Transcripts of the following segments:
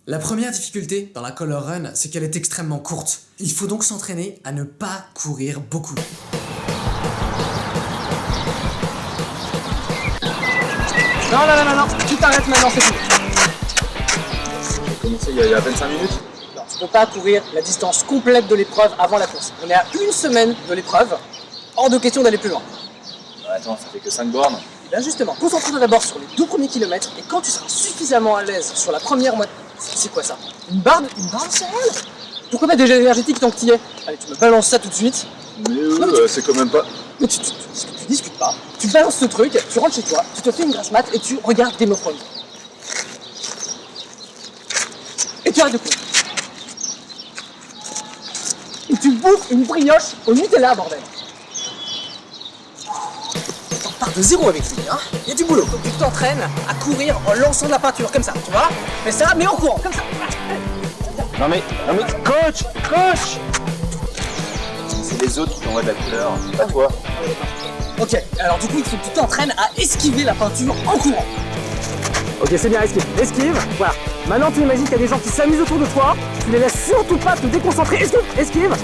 La première difficulté dans la color run, c'est qu'elle est extrêmement courte. Il faut donc s'entraîner à ne pas courir beaucoup. Non, tu t'arrêtes maintenant, c'est tout. J'ai commencé il y a à peine 5 minutes. Non, tu peux pas courir la distance complète de l'épreuve avant la course. On est à 1 semaine de l'épreuve, hors de question d'aller plus loin. Attends, ça fait que 5 bornes. Et bien justement, concentre-toi d'abord sur les 2 premiers kilomètres, et quand tu seras suffisamment à l'aise sur la première moitié... C'est quoi ça? Une barre de céréales? Pourquoi pas déjà énergétique tant que t'y es? Allez, tu me balances ça tout de suite. Mais c'est quand même pas... Mais tu discutes pas, tu balances ce truc, tu rentres chez toi, tu te fais une grasse mat et tu regardes Game of Thrones. Et tu arrêtes de courir. Et tu bouffes une brioche au Nutella, bordel. On part de zéro avec lui, hein. Il y a du boulot. Donc tu t'entraînes à courir en lançant de la peinture, comme ça, tu vois. Fais ça, mais en courant, comme ça. Non mais, coach. C'est les autres qui envoient de la couleur, pas toi. Ok, alors du coup, il faut que tu t'entraînes à esquiver la peinture en courant. Ok, c'est bien, esquive, voilà. Maintenant, tu imagines qu'il y a des gens qui s'amusent autour de toi, tu les laisses surtout pas te déconcentrer, esquive.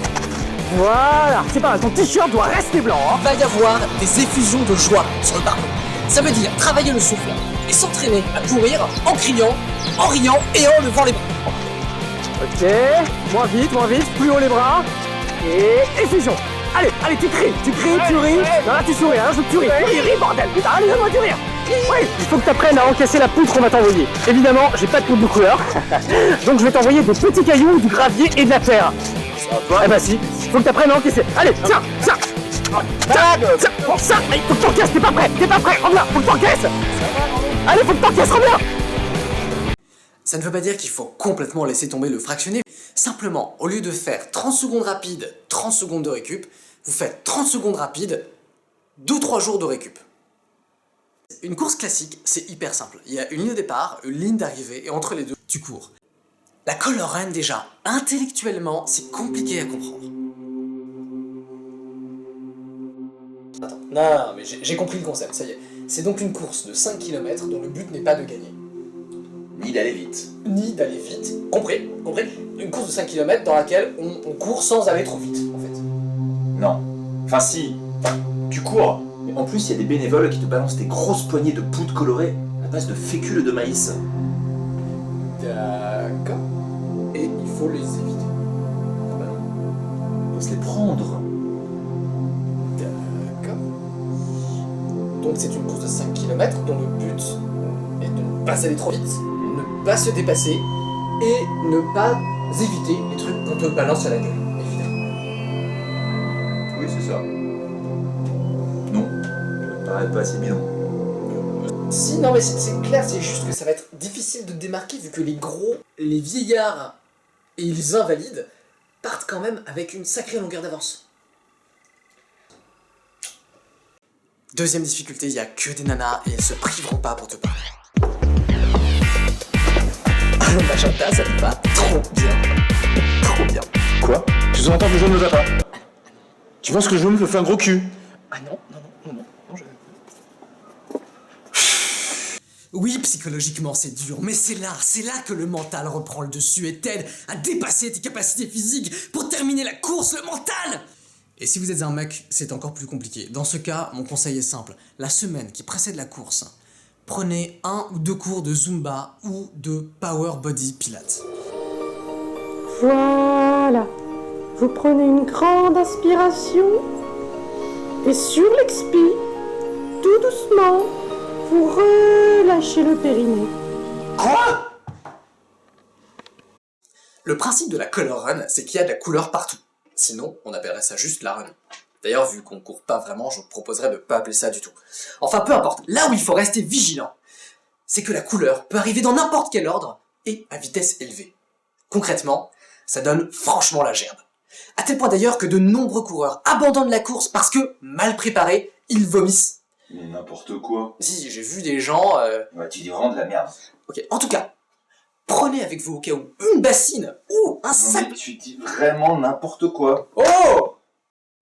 Voilà, c'est pas mal, ton t-shirt doit rester blanc. Hein. Il va y avoir des effusions de joie sur le parcours. Ça veut dire travailler le souffle et s'entraîner à courir en criant, en riant et en levant les bras. Ok, moins vite, plus haut les bras, et effusion. Allez, tu cries, tu ris. Non, là tu souris, hein, je veux que tu ris. Ris, bordel, putain, allez, donne-moi du rire. Oui, il faut que tu apprennes à encaisser la poutre qu'on va t'envoyer. Évidemment, j'ai pas de poutre de couleur, donc je vais t'envoyer des petits cailloux, du gravier et de la terre. Eh bah si, faut que tu apprennes à encaisser. Allez, tiens, ça, il faut que t'encaisses, t'es pas prêt, reviens, faut que t'encaisses. Allez, faut que t'encaisses, reviens. Ça ne veut pas dire qu'il faut complètement laisser tomber le fractionné. Simplement, au lieu de faire 30 secondes rapides, 30 secondes de récup, vous faites 30 secondes rapides, 2-3 jours de récup. Une course classique, c'est hyper simple. Il y a une ligne de départ, une ligne d'arrivée, et entre les deux, tu cours. La color run, déjà, intellectuellement, c'est compliqué à comprendre. Attends, non, mais j'ai compris le concept, ça y est. C'est donc une course de 5 km dont le but n'est pas de gagner. Ni d'aller vite. Compris. Une course de 5 km dans laquelle on court sans aller trop vite, en fait. Non. Enfin si, tu cours. Mais en plus, il y a des bénévoles qui te balancent des grosses poignées de poudre colorée à base de fécule de maïs. D'accord. Et il faut les éviter. Ah bah non. Il faut se les prendre. D'accord. Donc c'est une course de 5 km dont le but est de ne pas aller trop vite, ne pas se dépasser et ne pas éviter les trucs qu'on te balance à la gueule, évidemment. Oui, c'est ça. Non, ça me paraît pas assez bidon. Si, non mais c'est clair, c'est juste que ça va être difficile de démarquer vu que les gros, les vieillards et les invalides partent quand même avec une sacrée longueur d'avance. Deuxième difficulté, il n'y a que des nanas et elles se priveront pas pour te parler. Magenta, ça te va trop bien. Quoi? Tu entends que je ne me va pas. Tu penses que je me fais un gros cul? Ah non, je... Oui, psychologiquement c'est dur, mais c'est là que le mental reprend le dessus et t'aide à dépasser tes capacités physiques pour terminer la course, le mental! Et si vous êtes un mec, c'est encore plus compliqué. Dans ce cas, mon conseil est simple. La semaine qui précède la course, prenez 1 ou 2 cours de Zumba ou de Power Body Pilates. Voilà. Vous prenez une grande inspiration et sur l'expi, tout doucement, vous relâchez le périnée. Quoi? Le principe de la color run, c'est qu'il y a de la couleur partout. Sinon, on appellerait ça juste la run. D'ailleurs, vu qu'on court pas vraiment, je vous proposerais de pas appeler ça du tout. Enfin, peu importe, là où il faut rester vigilant, c'est que la couleur peut arriver dans n'importe quel ordre et à vitesse élevée. Concrètement, ça donne franchement la gerbe. À tel point d'ailleurs que de nombreux coureurs abandonnent la course parce que, mal préparés, ils vomissent. Mais n'importe quoi. Si, j'ai vu des gens... Ouais, tu dis vraiment de la merde. Ok, en tout cas, prenez avec vous au cas où une bassine ou un sac... Non mais tu dis vraiment n'importe quoi. Oh!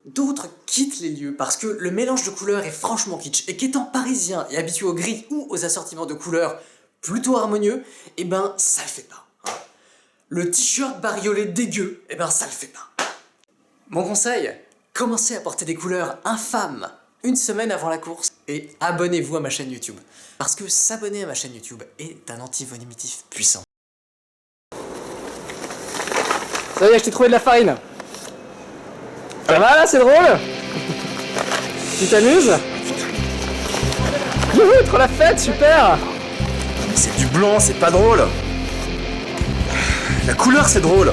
D'autres quittent les lieux parce que le mélange de couleurs est franchement kitsch et qu'étant parisien et habitué au gris ou aux assortiments de couleurs plutôt harmonieux, eh ben ça le fait pas. Hein. Le t-shirt bariolé dégueu, eh ben ça le fait pas. Mon conseil, commencez à porter des couleurs infâmes une semaine avant la course et abonnez-vous à ma chaîne YouTube. Parce que s'abonner à ma chaîne YouTube est un anti-vomitif puissant. Ça y est, je t'ai trouvé de la farine. Ça va là, c'est drôle? Tu t'amuses? Youhou, trop la fête, super! C'est du blanc, c'est pas drôle. La couleur, c'est drôle.